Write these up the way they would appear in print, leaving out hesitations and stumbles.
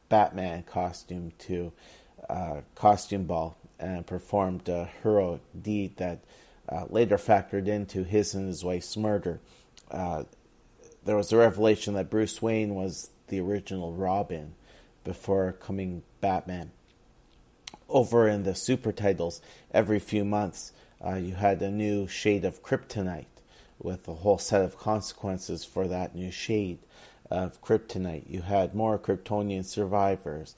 Batman costume to costume ball and performed a heroic deed that later factored into his and his wife's murder. Uh, there was a revelation that Bruce Wayne was the original Robin before coming Batman. Over in the super titles, every few months you had a new shade of kryptonite with a whole set of consequences for that new shade of kryptonite. You had more Kryptonian survivors,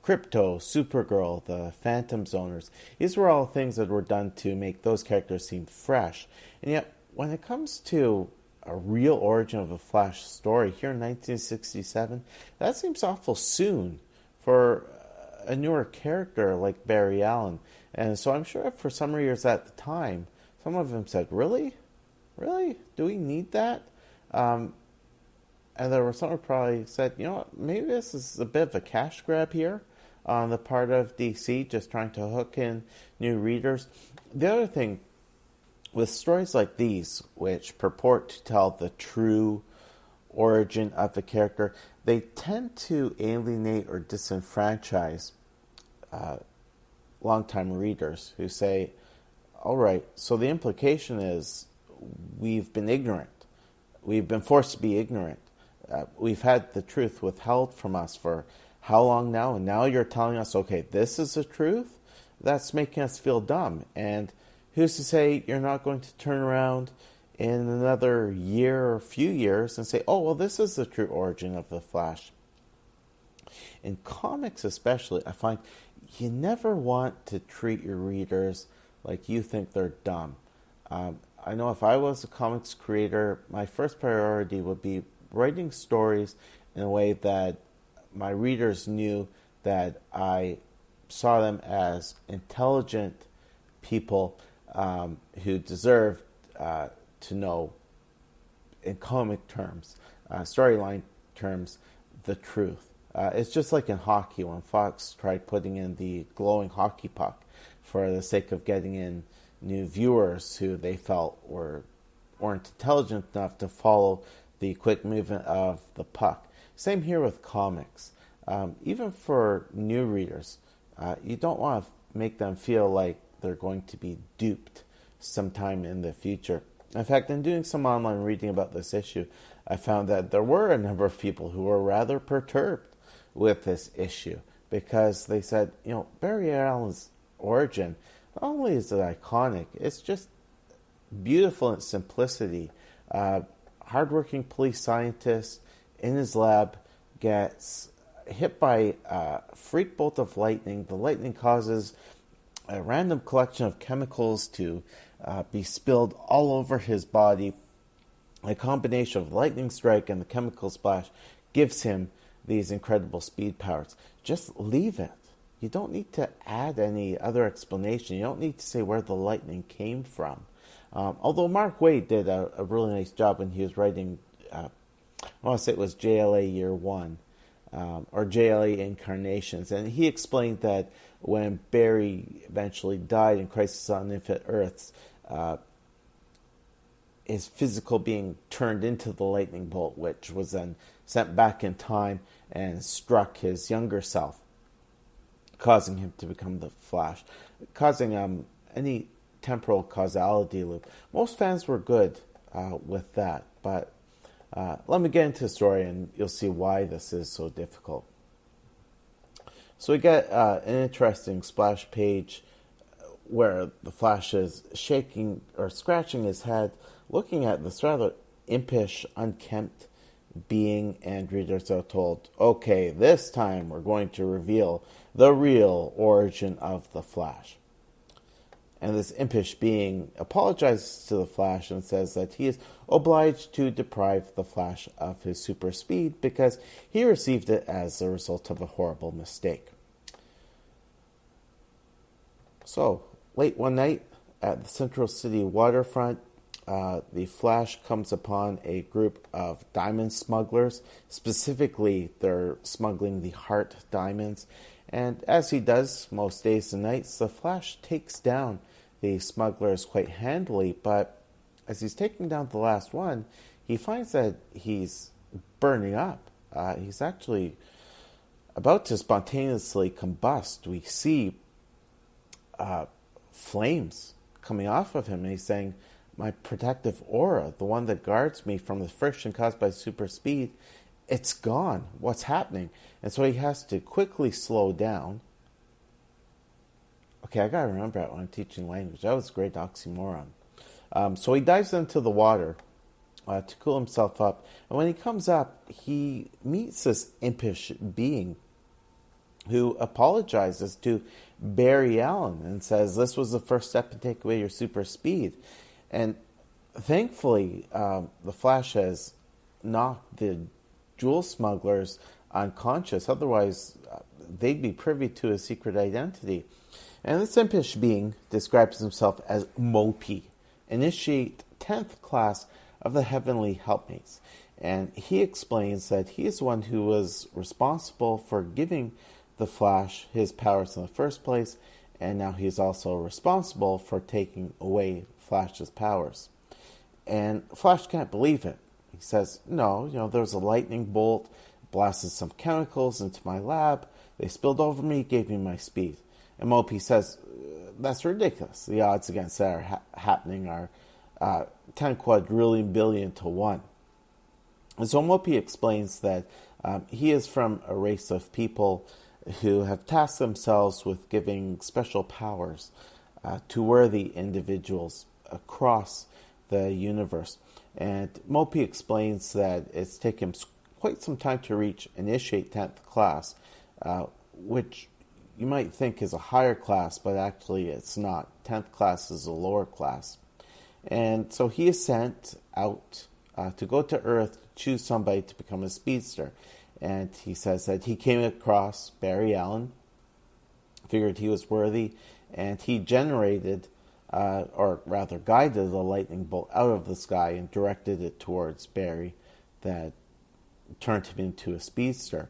Crypto, Supergirl, the Phantom Zoners. These were all things that were done to make those characters seem fresh. And yet, when it comes to a real origin of a Flash story here in 1967, that seems awful soon for a newer character like Barry Allen. And so I'm sure for some readers at the time, some of them said, really? Really? Do we need that? And there were some who probably said, you know what, maybe this is a bit of a cash grab here on the part of DC, just trying to hook in new readers. The other thing, with stories like these, which purport to tell the true origin of the character, they tend to alienate or disenfranchise longtime readers who say, all right, so the implication is we've been ignorant. We've been forced to be ignorant. We've had the truth withheld from us for how long now? And now you're telling us, okay, this is the truth? That's making us feel dumb. And who's to say you're not going to turn around in another year or a few years and say, oh, well, this is the true origin of the Flash. In comics especially, I find you never want to treat your readers like you think they're dumb. I know if I was a comics creator, my first priority would be writing stories in a way that my readers knew that I saw them as intelligent people who deserved to know, in comic terms, storyline terms, the truth. It's just like in hockey when Fox tried putting in the glowing hockey puck for the sake of getting in new viewers who they felt weren't intelligent enough to follow the quick movement of the puck. Same here with comics. Even for new readers, you don't want to make them feel like they're going to be duped sometime in the future. In fact, in doing some online reading about this issue, I found that there were a number of people who were rather perturbed with this issue because they said, you know, Barry Allen's origin, not only is it iconic, it's just beautiful in its simplicity. Hardworking police scientist in his lab gets hit by a freak bolt of lightning. The lightning causes a random collection of chemicals to be spilled all over his body. A combination of lightning strike and the chemical splash gives him these incredible speed powers. Just leave it. You don't need to add any other explanation. You don't need to say where the lightning came from. Although Mark Waid did a really nice job when he was writing, I want to say it was JLA Year 1, or JLA Incarnations, and he explained that when Barry eventually died in Crisis on Infinite Earths, his physical being turned into the lightning bolt, which was then sent back in time and struck his younger self, causing him to become the Flash, causing any temporal causality loop. Most fans were good with that, but let me get into the story and you'll see why this is so difficult. So we get an interesting splash page where the Flash is shaking or scratching his head, looking at this rather impish, unkempt being, and readers are told, okay, this time we're going to reveal the real origin of the Flash. And this impish being apologizes to the Flash and says that he is obliged to deprive the Flash of his super speed because he received it as a result of a horrible mistake. So, late one night at the Central City waterfront, the Flash comes upon a group of diamond smugglers. Specifically, they're smuggling the Heart diamonds. And as he does most days and nights, the Flash takes down the smugglers quite handily. But as he's taking down the last one, he finds that he's burning up. He's actually about to spontaneously combust. We see flames coming off of him, and he's saying, my protective aura, the one that guards me from the friction caused by super speed, it's gone. What's happening? And so he has to quickly slow down. Okay, I gotta remember that when I'm teaching language. That was a great oxymoron. So he dives into the water to cool himself up. And when he comes up, he meets this impish being who apologizes to Barry Allen and says, this was the first step to take away your super speed. And thankfully, the Flash has knocked the jewel smugglers unconscious. Otherwise, they'd be privy to his secret identity. And this impish being describes himself as Mopey, initiate 10th class of the Heavenly Helpmates. And he explains that he is one who was responsible for giving the Flash his powers in the first place, and now he's also responsible for taking away Flash's powers. And Flash can't believe it. He says, no, there was a lightning bolt, blasted some chemicals into my lab, they spilled over me, gave me my speed. And Mopey says, that's ridiculous. The odds against that are happening are 10 quadrillion billion to 1. And so Mopey explains that he is from a race of people who have tasked themselves with giving special powers to worthy individuals across the universe. And Mopey explains that it's taken quite some time to reach initiate 10th class, which you might think is a higher class, but actually it's not. 10th class is a lower class. And so he is sent out to go to Earth to choose somebody to become a speedster. And he says that he came across Barry Allen, figured he was worthy, and he generated, or rather guided the lightning bolt out of the sky and directed it towards Barry that turned him into a speedster.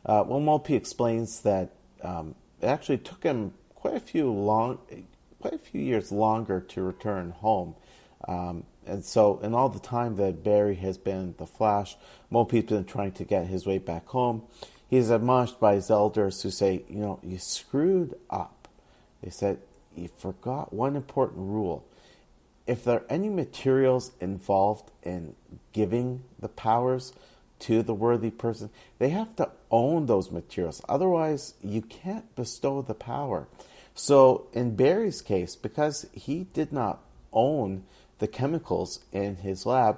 Well, Mopey explains that it actually took him quite a few years longer to return home. And so, in all the time that Barry has been the Flash, Mopey's been trying to get his way back home. He's admonished by his elders who say, you screwed up. They said, you forgot one important rule. If there are any materials involved in giving the powers to the worthy person, they have to own those materials. Otherwise, you can't bestow the power. So, in Barry's case, because he did not own the chemicals in his lab,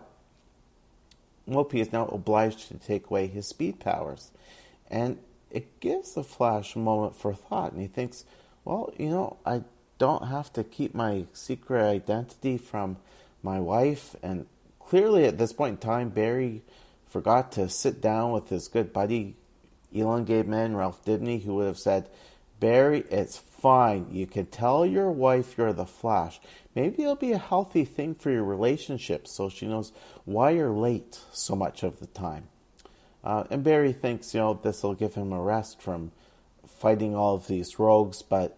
Mopey is now obliged to take away his speed powers. And it gives the Flash a moment for thought, and he thinks, well, I don't have to keep my secret identity from my wife. And clearly at this point in time, Barry forgot to sit down with his good buddy, elongated man Ralph Dibny, who would have said, Barry, it's fine. You can tell your wife you're the Flash. Maybe it'll be a healthy thing for your relationship so she knows why you're late so much of the time. And Barry thinks, this will give him a rest from fighting all of these rogues, but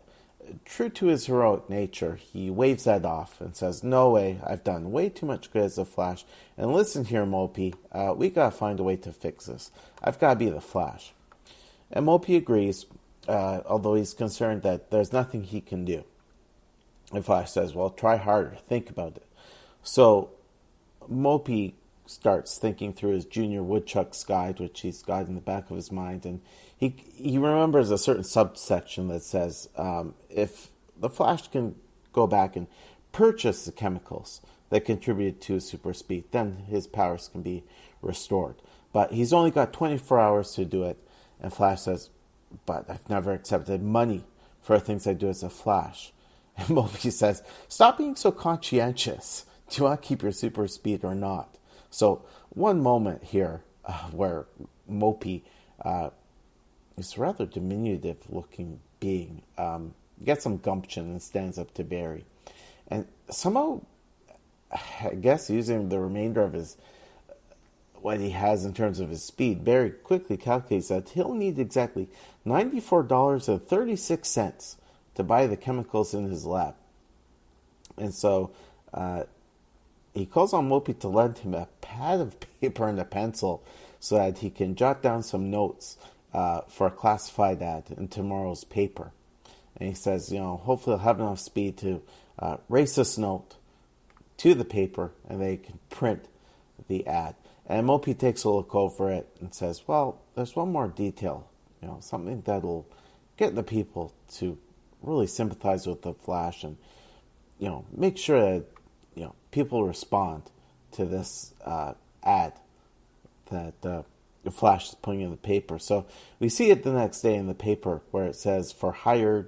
true to his heroic nature, he waves that off and says, no way, I've done way too much good as a Flash. And listen here, Mopey, we gotta find a way to fix this. I've gotta be the Flash. And Mopey agrees, although he's concerned that there's nothing he can do. And Flash says, well, try harder, think about it. So Mopey starts thinking through his Junior Woodchuck's guide, which he's got in the back of his mind, and he remembers a certain subsection that says if the Flash can go back and purchase the chemicals that contributed to his super speed, then his powers can be restored. But he's only got 24 hours to do it, and Flash says, but I've never accepted money for things I do as a Flash. And Mopey says, stop being so conscientious. Do you want to keep your super speed or not? So one moment here where Mopey is a rather diminutive looking being, gets some gumption and stands up to Barry. And somehow, I guess using the remainder of what he has in terms of his speed, Barry quickly calculates that he'll need exactly $94.36 to buy the chemicals in his lab. And so he calls on Mopey to lend him a pad of paper and a pencil so that he can jot down some notes for a classified ad in tomorrow's paper. And he says, hopefully I'll have enough speed to race this note to the paper and they can print the ad. And Mopey takes a look over it and says, well, there's one more detail, something that'll get the people to really sympathize with the Flash and, make sure that, people respond to this ad that the Flash is putting in the paper. So we see it the next day in the paper where it says, for hire,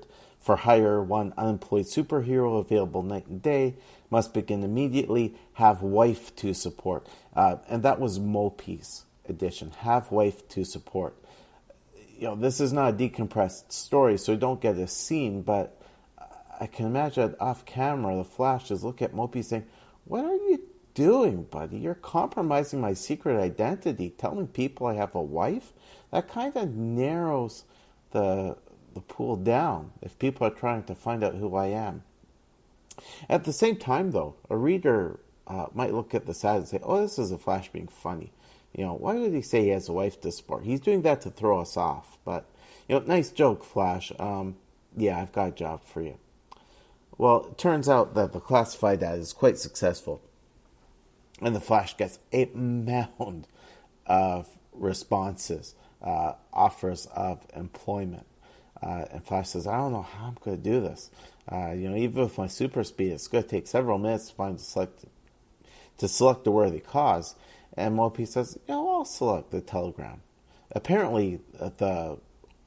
one unemployed superhero available night and day, must begin immediately, have wife to support. And that was Mopey's edition, have wife to support. This is not a decompressed story, so we don't get a scene, but I can imagine off camera, the Flash is looking at Mopey saying, what are you doing, buddy? You're compromising my secret identity, telling people I have a wife? That kind of narrows the pool down if people are trying to find out who I am. At the same time, though, a reader might look at this ad and say, oh, this is a Flash being funny. Why would he say he has a wife to support? He's doing that to throw us off. But, nice joke, Flash. Yeah, I've got a job for you. Well, it turns out that the classified ad is quite successful. And the Flash gets a mound of responses, offers of employment. And Flash says, I don't know how I'm going to do this. Even with my super speed, it's going to take several minutes to select a worthy cause. And Mopey says, I'll select the telegram. Apparently, the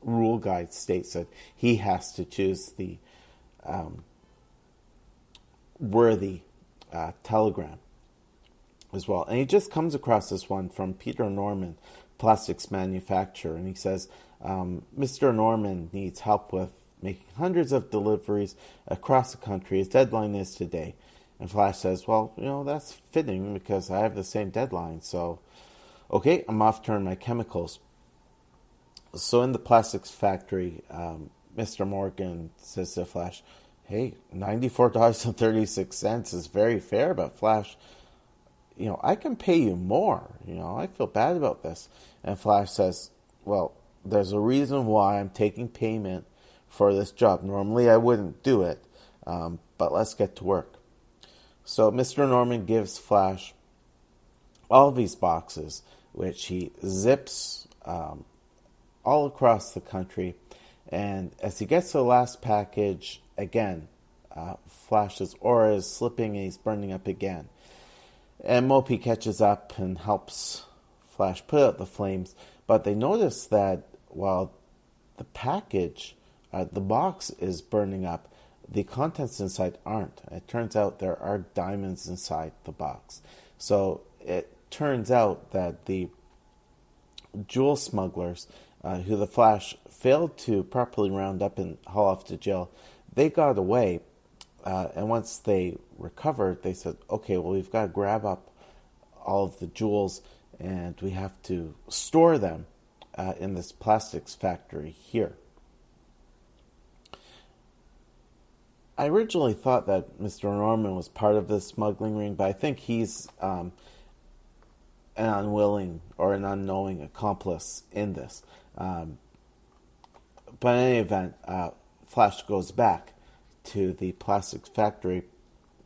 rule guide states that he has to choose the worthy telegram as well. And he just comes across this one from Peter Norman, plastics manufacturer, and he says, Mr. Norman needs help with making hundreds of deliveries across the country. His deadline is today. And Flash says, well, that's fitting because I have the same deadline. So, okay, I'm off to earn my chemicals. So in the plastics factory, Mr. Morgan says to Flash, hey, $94.36 is very fair, but Flash, I can pay you more. I feel bad about this. And Flash says, well, there's a reason why I'm taking payment for this job. Normally I wouldn't do it, but let's get to work. So Mr. Norman gives Flash all of these boxes, which he zips all across the country. And as he gets to the last package, again, Flash's aura is slipping and he's burning up again. And Mopey catches up and helps Flash put out the flames. But they notice that while the package, the box is burning up, the contents inside aren't. It turns out there are diamonds inside the box. So it turns out that the jewel smugglers, who the Flash failed to properly round up and haul off to jail, they got away. And once they recovered, they said, okay, well, we've got to grab up all of the jewels and we have to store them in this plastics factory here. I originally thought that Mr. Norman was part of this smuggling ring, but I think he's an unwilling or an unknowing accomplice in this. But in any event, Flash goes back to the plastics factory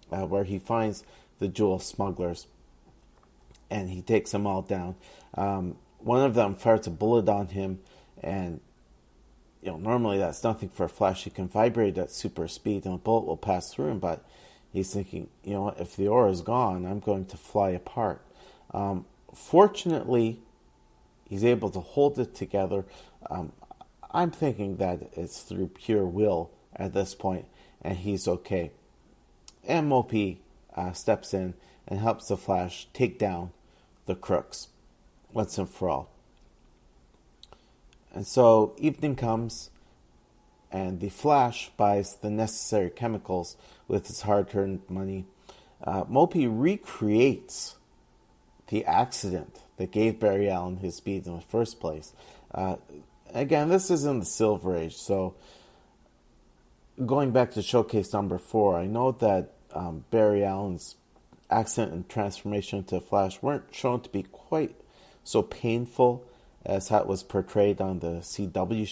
where he finds the jewel smugglers, and he takes them all down. One of them fires a bullet on him, and normally that's nothing for Flash. He can vibrate at super speed and a bullet will pass through him, but he's thinking, if the aura is gone, I'm going to fly apart. Fortunately, he's able to hold it together. I'm thinking that it's through pure will at this point, and he's okay. And Mopey steps in and helps the Flash take down the crooks once and for all. And so evening comes, and the Flash buys the necessary chemicals with his hard-earned money. Mopey recreates the accident that gave Barry Allen his speed in the first place. Again, this is in the Silver Age, so going back to showcase number 4, I know that Barry Allen's accident and transformation into Flash weren't shown to be quite so painful as how it was portrayed on the CW